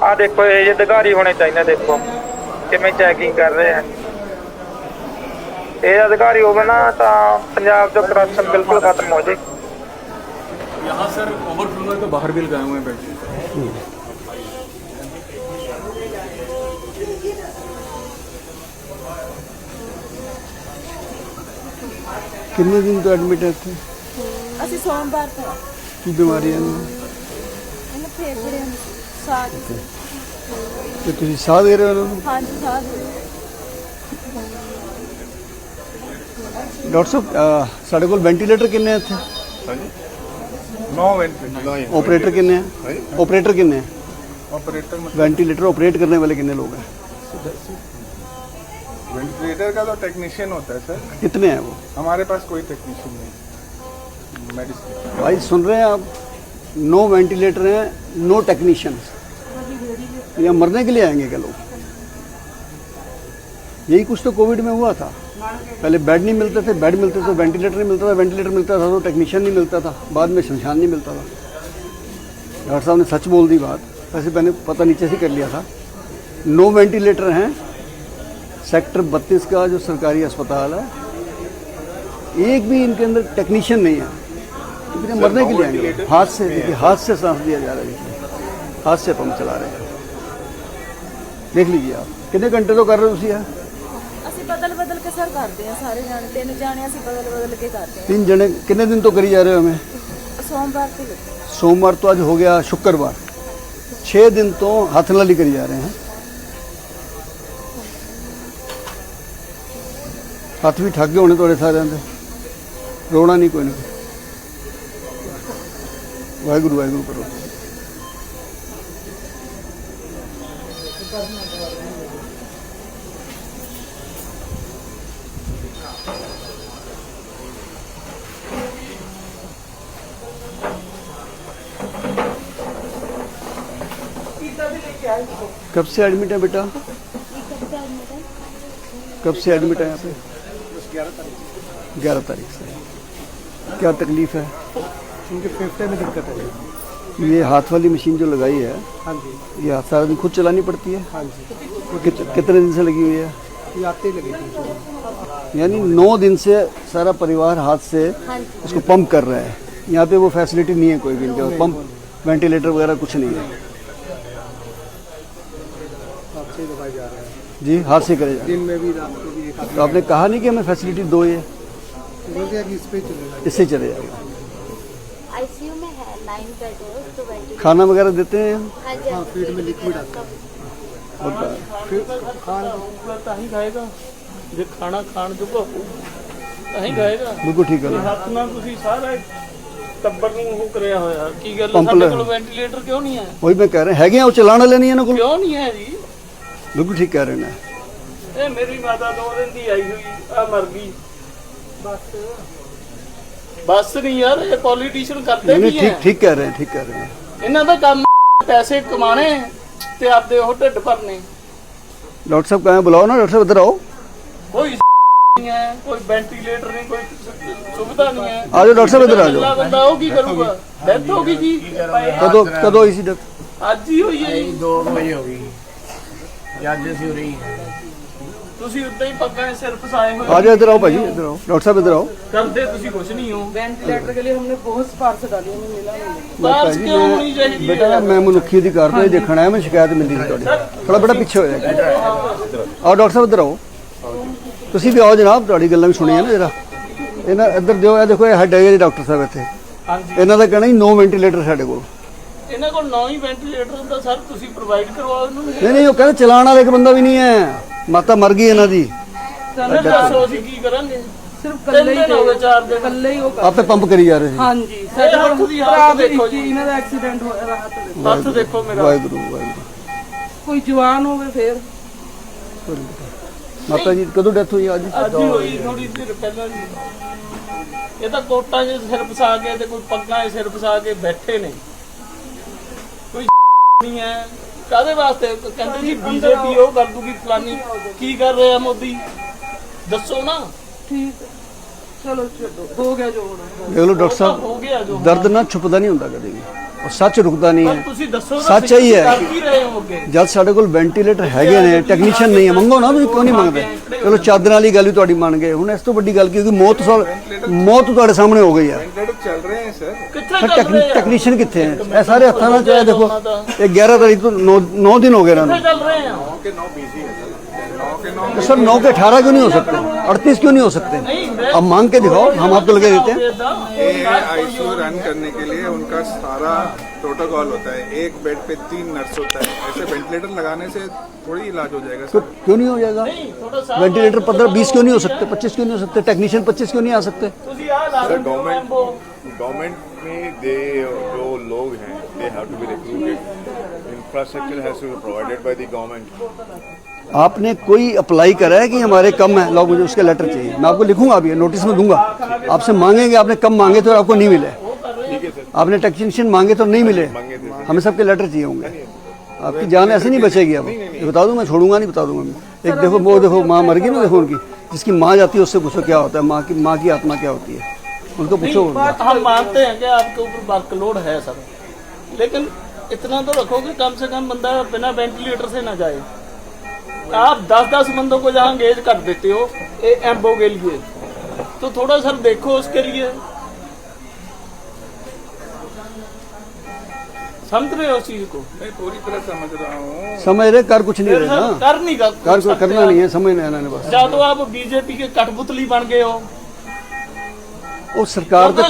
आ देखो ये अधिकारी होने चाहिए, देखो किवें चैकिंग कर रहे हैं। ये अधिकारी होवे ना तो पंजाब च करप्शन बिल्कुल खत्म हो जाए। यहाँ सर ओवरफ्लो है तो बाहर भी लगाए हुए हैं बेड। कितने दिन तो एडमिट है थे? ਅਸੀਂ ਸੋਮਵਾਰ ਤੋਂ की बीमारी है ਇਹਨੂੰ ਫੇਫੜਿਆਂ ਨੂੰ ਸਾਹ ਦੀ। तो तुम साह दे रहे हो उन्होंने? ਹਾਂਜੀ ਸਾਹ ਦੀ। डॉक्टर साहब साढ़े को वेंटिलेटर किन्ने हैं इत्थे? 9 वेंटिलेटर। ऑपरेटर किन्ने हैं? ऑपरेटर किन्ने हैं? ऑपरेटर वेंटिलेटर ऑपरेट करने वाले किन्ने लोग हैं? वेंटिलेटर का तो टेक्नीशियन होता है सर, कितने हैं वो? हमारे पास कोई टेक्नीशियन नहीं। मेडिसिन भाई सुन रहे हैं आप? 9 वेंटिलेटर हैं, नो टेक्नीशियंस। यहाँ मरने के लिए आएंगे क्या लोग? यही कुछ तो कोविड में हुआ था। पहले बेड नहीं मिलते थे, बेड मिलते थे, वेंटिलेटर नहीं मिलता था, वेंटिलेटर मिलता था तो टेक्नीशियन नहीं मिलता था, बाद में शमशान नहीं मिलता था। डॉक्टर साहब ने सच बोल दी बात, वैसे मैंने पता नीचे से कर लिया था। 9 वेंटिलेटर हैं सेक्टर 32 का जो सरकारी अस्पताल है, एक भी इनके अंदर टेक्नीशियन नहीं है। क्योंकि मरने के लिए आएंगे। हाथ से, देखिए हाथ से सांस लिया जा रहा है, देखिए हाथ से पंप चला रहे हैं। देख लीजिए आप कितने घंटे तो कर रहे हो उसी है? ਅਸੀਂ ਬਦਲ ਬਦਲ ਕੇ ਸਰ ਕਰਦੇ ਆ ਸਾਰੇ ਜਾਣੇ, 3 ਜਾਣੇ ਅਸੀਂ ਬਦਲ ਬਦਲ ਕੇ ਕਰਦੇ 3 जने कितने दिन तो करी जा रहे हो हमें? ਆ। ਸੋਮਵਾਰ ਤੋਂ ਲੱਗੇ। सोमवार तो आज हो गया शुक्रवार, 6 दिन तो हाथ नाली करी जा रहे हैं। हाथ भी थक गए होने थोड़े सारे दे, रोना नहीं कोई ना। वाहिगुरु वाहिगुरु करो। कब से एडमिट है बेटा? कब से एडमिट है यहाँ पे? 11 तारीख से। क्या तकलीफ है? उनके फेफड़े में दिक्कत है। ये हाथ वाली मशीन जो लगाई है, हाँ जी, ये हाथ सारा दिन खुद चलानी पड़ती है? हाँ जी, कितने दिन से लगी हुई है? ये आते ही लगी थी। यानी 9 दिन से सारा परिवार हाथ से उसको पंप कर रहा है। यहाँ पे वो फैसिलिटी नहीं है कोई भी, इनके पंप वेंटिलेटर वगैरह कुछ नहीं है। आपसे ही दवाई जा रहा है, जी हाथ से करे दिन में भी रात को भी। एक तो आपने कहा नहीं कि हमें फैसिलिटी दो, ये बोल दिया कि इस पे चलेगा। इससे ही चले जाएगा। आईसीयू में है 9 बेड है तो वेंटिलेटर। खाना वगैरह देते हैं? हाँ जी, हाँ, फीड में लिक्विड आता है। फिर खान ਤਾਂ ਹੀ ਖਾਏਗਾ ਜੇ ਖਾਣਾ ਖਾਣ ਜੋਗਾ ਹੋਊ ਤਾਂ ਹੀ ਖਾਏਗਾ। बिल्कुल ठीक है। ਹੱਥ ਨਾਲ ਤੁਸੀਂ ਸਾਰਾ ਟੱਬਰ ਨੂੰ ਉਹ ਕਰਿਆ ਹੋਇਆ। ਕੀ ਗੱਲ ਪੰਪ ਸਾਡੇ ਲੈ- ਕੋਲ ਵੈਂਟੀਲੇਟਰ ਕਿਉਂ ਨਹੀਂ ਹੈ? वही मैं कह रहे हैं, है वो चलाने वाले नहीं है ना कोई। ਕਿਉਂ ਨਹੀਂ ਹੈ ਜੀ? बिल्कुल ठीक कह रहे हैं। ਇਹ ਮੇਰੀ ਮਾਤਾ 2 ਦਿਨ ਦੀ ਆਈ ਹੋਈ ਆ ਮਰ ਗਈ। ਬਸ ਨਹੀਂ ਯਾਰ, ਇਹ ਪੋਲੀਟੀਸ਼ੀਅਨ ਕਰਦੇ नहीं ਕੀ ठीक ਹੈ? ठीक कह रहे हैं, ठीक कह रहे हैं। ਇਹਨਾਂ ਦਾ ਕੰਮ ਪੈਸੇ ਕਮਾਣੇ ਤੇ ਆਪਦੇ ਉਹ ਢਿੱਡ ਭਰਨੇ। डॉक्टर साहब कहाँ हैं? बुलाओ ना डॉक्टर साहब, इधर आओ। ਕੋਈ नहीं है, कोई वेंटिलेटर नहीं, कोई सुविधा नहीं है। आ जाओ डॉक्टर साहब, इधर आ अगला जाओ। बंदा वो की करूगा? डेथ होगी जी। कदों हुई सी डेथ? ਅੱਜ ਹੀ ਹੋਈ ਹੈ ਜੀ। 2 ਵਜੇ ਹੋ ਗਈ ਜੱਜ ਸੀ ਉਰੇ ਹੀ ਤੁਸੀਂ ਉੱਤੇ ਹੀ ਪੱਗਾਂ ਸਿਰ ਫਸਾਏ ਹੋਏ आ जाओ, इधर आओ भाजी, इधर आओ डॉक्टर साहब, इधर आओ। ਕਰਦੇ ਤੁਸੀਂ ਕੁਝ ਨਹੀਂ ਹੋ। वेंटिलेटर के लिए हमने बहुत सिफारिश डाली, हमें मिला नहीं। ਬਾਹਰ भाजी ਕਿਉਂ ਹੋਣੀ ਚਾਹੀਦੀ बेटा ਹੈ? मैं मनुखी अधिकार तो देखना है, मैं शिकायत मिली थी थोड़ी, थोड़ा बड़ा पीछे हो जाएगा। आओ डॉक्टर साहब, इधर आओ। ਤੁਸੀਂ ਵੀ ਆਓ ਜਨਾਬ, ਤੁਹਾਡੀ ਗੱਲਾਂ ਵੀ ਸੁਣੀਆਂ ਨਾ ਜਰਾ। ਇਹਨਾਂ ਇੱਧਰ ਦਿਓ, ਇਹ ਦੇਖੋ ਇਹ ਹੈਡ ਹੈ ਜੀ ਡਾਕਟਰ ਸਾਹਿਬ ਇੱਥੇ। ਹਾਂਜੀ, ਇਹਨਾਂ ਦਾ ਕਹਿਣਾ ਹੀ 9 ਵੈਂਟੀਲੇਟਰ ਸਾਡੇ ਕੋਲ। ਇਹਨਾਂ ਕੋਲ 9 ਹੀ ਵੈਂਟੀਲੇਟਰ ਹੁੰਦਾ ਸਰ, ਤੁਸੀਂ ਪ੍ਰੋਵਾਈਡ ਕਰਵਾਓ ਇਹਨੂੰ। ਨਹੀਂ ਉਹ ਕਹਿੰਦੇ ਚਲਾਉਣ ਵਾਲਾ ਇੱਕ ਬੰਦਾ ਵੀ ਨਹੀਂ ਹੈ, ਮਾਤਾ ਮਰ ਗਈ ਇਹਨਾਂ ਦੀ। ਸਾਨੂੰ ਦੱਸੋ ਅਸੀਂ ਕੀ ਕਰਾਂਗੇ? सिर्फ 3 कल्ले ही दिन हो गए, 4 दिन। कल्ले ही वो कर। ਆਪੇ ਪੰਪ ਕਰੀ ਜਾ ਰਹੇ ਸੀ। हाँ जी, ਇਹ ਹੱਥ ਦੀ ਹਾਲਤ रात ਦੇਖੋ देखो ਜੀ। इन्हों का एक्सीडेंट होया रात में। ਹੱਥ ਦੇਖੋ ਮੇਰਾ। ਵਾਹਿਗੁਰੂ ਵਾਹਿਗੁਰੂ। कोई जवान होवे फिर ਮਾਤਾ ਜੀ ਕਦੋਂ ਡੈਥ ਹੋਈ ਅੱਜ? ਅੱਜ ਹੀ ਹੋਈ ਥੋੜੀ ਦੇਰ ਪਹਿਲਾਂ ਜੀ। ਇਹ ਤਾਂ ਕੋਟਾਂ 'ਚ ਸਿਰ ਫਸਾ ਕੇ ਤੇ ਕੋਈ ਪੱਗਾਂ 'ਚ ਸਿਰ ਫਸਾ ਕੇ ਬੈਠੇ ਨੇ। ਕੋਈ ਨਹੀਂ ਹੈ ਕਾਹਦੇ ਵਾਸਤੇ? ਕਹਿੰਦੇ ਜੀ ਬੀਜੇਪੀ ਉਹ ਕਰ ਦੂਗੀ ਫਲਾਨੀ। ਕੀ ਕਰ ਰਿਹਾ ਮੋਦੀ? ਦੱਸੋ ਨਾ। ठीक है, चलो छोड़ो, हो गया जो होना है। ਦੇਖ ਲਓ ਡਾਕਟਰ ਹੋ ਸਾਹਿਬ, ਗਿਆ ਜੋ ਦਰਦ ਨਾ ਛੁਪਦਾ ਨਹੀਂ ਹੁੰਦਾ ਕਦੇ ਵੀ। और सच रुकता नहीं ਪਰ है ਤੁਸੀਂ ਦੱਸੋ ਨਾ ਸੱਚ ਇਹੀ ਹੈ ਕਰ ਕੀ ਰਹੇ ਹੋਗੇ ਜਦ ਸਾਡੇ ਕੋਲ ਵੈਂਟੀਲੇਟਰ ਹੈਗੇ ਨੇ ਟੈਕਨੀਸ਼ੀਅਨ ਨਹੀਂ ਹੈ ਮੰਗੋ ਨਾ ਤੁਸੀਂ ਕਿਉਂ ਨਹੀਂ ਮੰਗਦੇ ਚਲੋ ਚਾਦਰਾਂ ਵਾਲੀ ਗੱਲ ਵੀ ਤੁਹਾਡੀ ਮੰਨ ਗਏ ਹੁਣ ਇਸ ਤੋਂ ਵੱਡੀ ਗੱਲ ਕਿਉਂਕਿ ਮੌਤ ਤੁਹਾਡੇ ਸਾਹਮਣੇ ਹੋ ਗਈ ਹੈ चल रहे हैं सर। ਕਿੱਥੇ ਚੱਲ ਰਹੇ ਆ ਟੈਕਨੀਸ਼ੀਅਨ ਕਿੱਥੇ ਹੈ ਇਹ ਸਾਰੇ ਹੱਥਾਂ ਨਾਲ ਚਾਹੇ ਦੇਖੋ ਇਹ 11 ਤਾਰੀਖ ਤੋਂ 9 दिन हो गए ਇਹਨਾਂ ਨੂੰ ਚੱਲ ਰਹੇ ਆ तो सर 9 के 18 क्यों नहीं हो सकते 38 क्यों नहीं हो सकते अब मांग के दिखाओ हम आपको लगे देते हैं ये आईसीयू रन करने के लिए उनका सारा प्रोटोकॉल होता है। एक बेड पे 3 नर्स होता है। ऐसे वेंटिलेटर लगाने से थोड़ी इलाज हो जाएगा सर। क्यों नहीं हो जाएगा वेंटिलेटर 15-20 क्यों नहीं हो सकते 25 क्यों नहीं हो सकते टेक्नीशियन 25 क्यों नहीं आ सकते ਤੁਸੀਂ ਆ ਲਾ सर गवर्नमेंट में दे जो लोग हैं they have to be recruited. Infrastructure has to be provided by the government. आपने कोई अप्लाई करा है कि हमारे कम है लो मुझे उसके लेटर चाहिए मैं आपको लिखूंगा अभी नोटिस में दूंगा आपसे मांगेंगे आपने कम मांगे तो आपको नहीं मिले आपने टेक्नीशियन मांगे तो नहीं मिले हमें सबके लेटर चाहिए होंगे आपकी जान ऐसे नहीं बचेगी अब ये बता दूं मैं छोड़ूंगा नहीं बता दूंगा मैं एक देखो वो देखो माँ मर गई ना देखो उनकी जिसकी माँ जाती है उससे पूछो क्या होता है माँ की आत्मा क्या होती है उनको पूछो बात हम मानते हैं कि आपके ऊपर वर्कलोड है सर लेकिन इतना तो रखो कि कम से कम बंदा बिना वेंटिलेटर से ना जाए। आप 10-10 बंदों को जहाँ एंगेज कर देते हो एम्बो के लिए तो थोड़ा सर देखो उसके लिए समझ रहे हो उस चीज को मैं पूरी तरह समझ रहा हूँ। समझ रहे कर कुछ नहीं रहे ना कर नहीं कर करना नहीं है समझ नहीं आना बस या तो आप बीजेपी के कठपुतली बन गए हो वो सरकार तो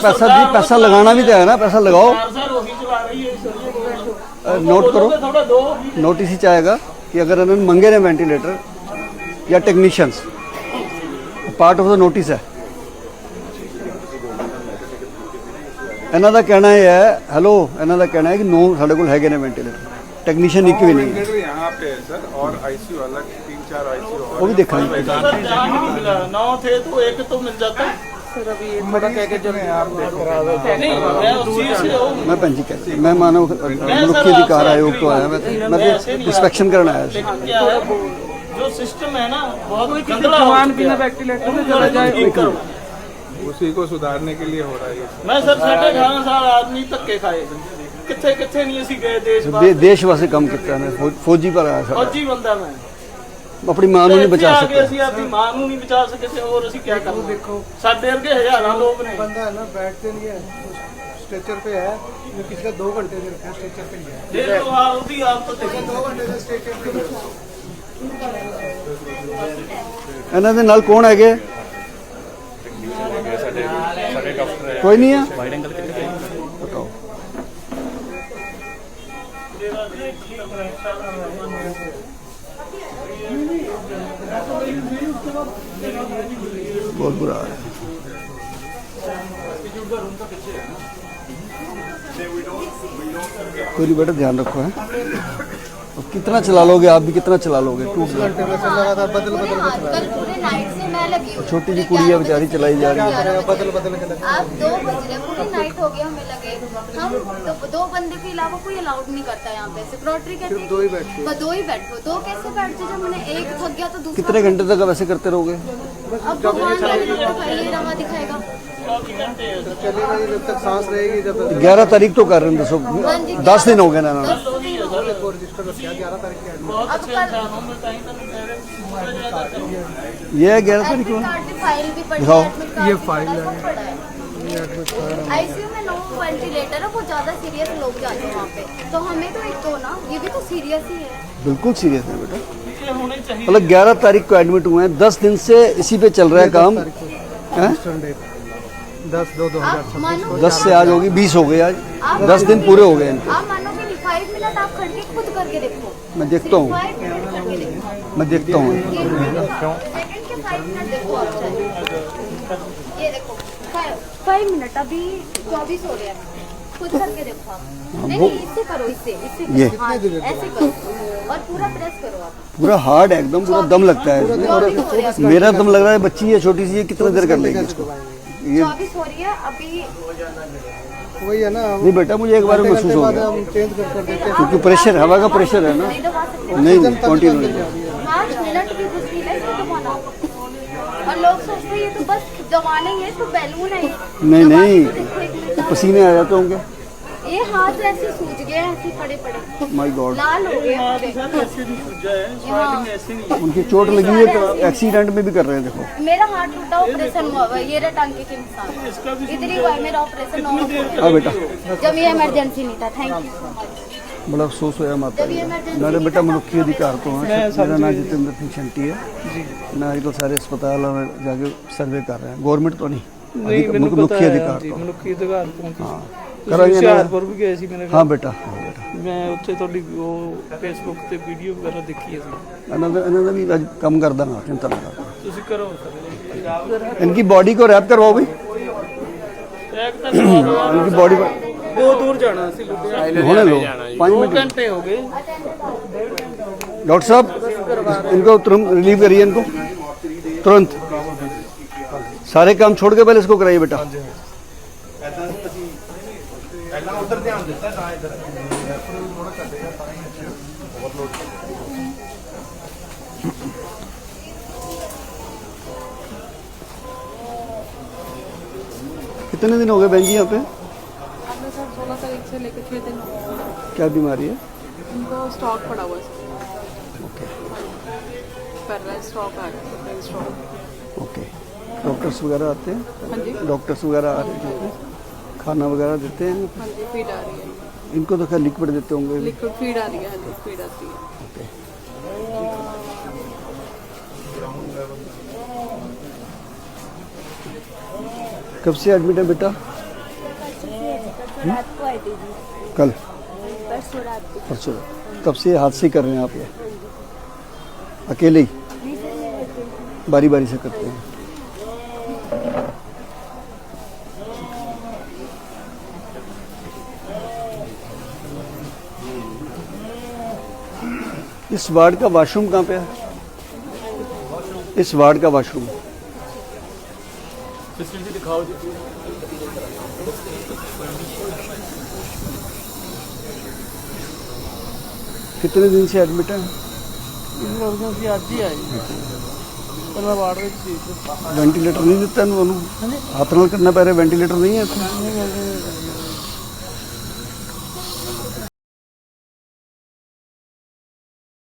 पैसा लगाना भी तो है ना पैसा लगाओ सर वही चला रही है नोट करो थोड़ा दो नोटिस ही चाहेगा कि अगर इन्होंने मंगे ने वेंटिलेटर या technicians part of the notice है ਇਹਨਾਂ ਦਾ ਕਹਿਣਾ ਇਹ ਹੈ ਹੈਲੋ ਇਹਨਾਂ ਦਾ ਕਹਿਣਾ ਹੈ ਕਿ 9 ਸਾਡੇ ਕੋਲ ਹੈਗੇ ਨੇ ਵੈਂਟੀਲੇਟਰ ਟੈਕਨੀਸ਼ੀਅਨ ਇੱਕ ਵੀ ਨਹੀਂ ਹੈ वेंटिलेटर यहाँ पे है सर और आईसीयू अलग 3-4 आईसीयू वो भी देखेंगे सर जहाँ नहीं मिला 9 थे तो एक तो मिल जाता सर अभी ये थोड़ा कह के जब नहीं मैं उस चीज से हूँ मैं भैन जी कहती मैं मानव मनुष्य अधिकार आयोग तो आया मैं इंस्पेक्शन करने आया था लेकिन क्या है जो सिस्टम है ना बहुत गंदा जवान बिना वेंटिलेटर से चला जाए ठीक करो उसी को सुधारने के लिए हो रहा है ये। मैं सर 18.5 साल आदमी धक्के खाए किथे किथे नहीं ਅਸੀਂ ਗਏ ਦੇਸ਼ देश वास्ते काम किया मैं फौजी पर आया था ਫੌਜੀ ਬੰਦਾ ਮੈਂ अपनी मां ਨੂੰ नहीं बचा सकते सकते ਅਸੀਂ ਆਪਣੀ ਮਾਂ ਨੂੰ ਨਹੀਂ ਬਚਾ ਸਕੇ ਤੇ ਹੋਰ ਅਸੀਂ ਕੀ ਕਰਾਂ ਦੇਖੋ ਸਾਡੇ ਵਰਗੇ ਹਜ਼ਾਰਾਂ ਲੋਕ ਨੇ बंदा है ना बैठते नहीं है स्ट्रेचर पे है जो पिछले 2 घंटे से रखा स्ट्रेचर पे ही है ਦੇਖ ਲਓ ਆ ਉਹਦੀ ਆਪ तो 2 घंटे से स्ट्रेचर पे ही ਇਹਨਾਂ ਦੇ ਨਾਲ ਕੌਣ ਹੈਗੇ कोई नहीं है बताओ बहुत बुरा है कोई नहीं बेटा ध्यान रखो है और कितना चला लोगे आप भी कितना चला लोगे टूट घंटे में से लगातार बदल बदल के चला कल पूरे नाइट से मैं लगी हूँ। छोटी सी कुड़ी है बेचारी चलाई जा रही है बदल बदल के लगा आप 2 बज रहे पूरी नाइट हो गया हमें लगे हम तो 2 बंदे के अलावा कोई अलाउड नहीं करता यहाँ पे सिक्योरिटी कहते हैं 2 ही बैठे बस 2 ही बैठो 2 कैसे बैठते जब मैंने एक थक गया तो दूसरा कितने घंटे तक आप ऐसे करते रहोगे अब भगवान जाने कब तक ये रवा दिखाएगा। चलेगा जब तक सांस रहेगी जब 11 तारीख तो कर रहे हैं दसो 10 दिन हो गए ना इन्होंने। रजिस्टर रखा 11 तारीख के बहुत अच्छे इंसान हूँ मैं कहीं तो नहीं कह रहे ये है 11 तारीख को कार्ड की फाइल भी पड़ी दिखाओ। है ये फाइल आईसीयू में 9 वेंटिलेटर है बहुत ज्यादा सीरियस लोग जाते हैं वहाँ पे तो हमें तो एक तो ना ये भी तो सीरियस ही है। बिल्कुल सीरियस है बेटा ये होने चाहिए मतलब 11 तारीख को एडमिट हुए हैं 10 दिन से इसी पे चल रहा है काम हैं? 10/2/2026 मानो 10 से आज होगी 20 हो गए आज 10 दिन पूरे हो गए इनके आप मानोगे नहीं 5 मिनट आप खड़ के खुद करके देखो मैं देखता हूँ 5 मिनट करके देखो मैं देखता हूँ सेकंड के 5 मिनट देखो आप चाहे ये देखो 5 मिनट अभी 24 हो रहे हैं खुद करके देखो आप नहीं इससे करो इससे ये। करो हाँ, ऐसे करो और पूरा प्रेस करो आप पूरा हार्ड है एकदम पूरा दम लगता है इसमें और मेरा दम लग रहा है बच्ची है छोटी सी है कितना देर कर लेगी इसको ये 24 हो रही है अभी वही है ना नहीं बेटा मुझे एक बार में महसूस हो गया हम चेंज कर देते हैं क्योंकि प्रेशर हवा का प्रेशर है ना नहीं दबा सकते नहीं कंटिन्यू 5 मिनट भी मुश्किल है इसको दबाना और लोग सोचते हैं ये तो बस दबाने ही है तो बैलून है ये। नहीं दबा नहीं के देखो, एक मिनट पसीने आ जाते होंगे ये हाथ ऐसे सूज गए, ऐसे पड़े पड़े माय गॉड, लाल हो गए हाँ, पूरे। तो सर ऐसे नहीं सूझा है, स्वेलिंग ऐसे नहीं है। उनकी चोट लगी है तो एक्सीडेंट में भी कर रहे हैं, देखो मेरा हाथ टूटा, ऑपरेशन हुआ हुआ है, ये रहा टांगे के निशान, इधर ही हुआ है मेरा ऑपरेशन, नॉर्मल हाँ बेटा, जब ये इमरजेंसी नहीं था। Thank you so much. बड़ा अफसोस होया माता जी, नाले बेटा मनुखी अधिकार तो है। मेरा नाम जितेंद्र सिंह शंटी है, मैं आजकल सारे अस्पताल में जाके सर्वे कर रहे हैं, गवर्नमेंट तो नहीं, नहीं ਮੈਨੂੰ ਪਤਾ मनुखी ਹੈ अधिकार ਜੀ, तो ਮਨੁੱਖੀ ਅਧਿਕਾਰ ਤੋਂ हाँ ਤੁਸੀਂ करेंगे ना। ਹੁਸ਼ਿਆਰਪੁਰ ਵੀ ਗਏ ਸੀ ਮੇਰੇ हाँ बेटा, हाँ बेटा, ਮੈਂ ਉੱਥੇ ਤੁਹਾਡੀ ਉਹ ਫੇਸਬੁੱਕ ਤੇ ਵੀਡੀਓ ਵਗੈਰਾ ਦੇਖੀ ਸੀ। ਇਹਨਾਂ ਦਾ ਵੀ ਅੱਜ ਕੰਮ ਕਰਦਾ ਨਾ, ਚਿੰਤਾ ਨਾ ਕਰ। ਤੁਸੀਂ ਕਰੋ ਸਰ, इनकी बॉडी को रैप करवाओ भाई, ਇੱਕ ਤਾਂ ਕਰਵਾ ਦਿਓ। इनकी बॉडी पर ਬਹੁਤ ਦੂਰ ਜਾਣਾ ਸੀ ਲੁਧਿਆਣਾ, होने लो 5 2 मिनट। घंटे हो गए। डॉक्टर साहब इनको तुरंत रिलीव करिए, इनको तुरंत, सारे काम छोड़ के पहले इसको कराइए बेटा। कितने दिन हो गए बहन जी यहाँ पे? आपने सर 16 तारीख से लेकर 6 दिन हो गए। क्या बीमारी है? उनको स्टॉक पड़ा हुआ है, ओके पैरालाइज स्टॉक आ रहा है, स्टॉक। ओके, डॉक्टर्स वगैरह आते हैं? हाँ जी, डॉक्टर्स वगैरह आ रहे हैं, खाना वगैरह देते हैं? हाँ जी, फीड आ रही है, इनको तो खैर लिक्विड देते होंगे। लिक्विड फीड आ रही है, हाँ जी, फीड आती है। ओके, कब से एडमिट है बेटा? रात को आई थी जी, कल, परसों रात को। परसों, तब से हादसे कर रहे हैं आप ये अकेले ही, नहीं सर, ये रहते हैं। बारी बारी से करते हैं? इस वार्ड का वॉशरूम कहाँ पे है? इस वार्ड का वॉशरूम फैसिलिटी दिखाओ जी। कितने दिन से एडमिट है? ਇਸ ਕਰਕੇ ਅਸੀਂ ਅੱਜ ਹੀ ਆਏ ਪਹਿਲਾਂ ਵਾਰਡ ਵਿੱਚ ਸੀ। वेंटिलेटर नहीं दिता इन्होंने? हाथ नाल करना पै रहा, वेंटिलेटर नहीं है इत्थे?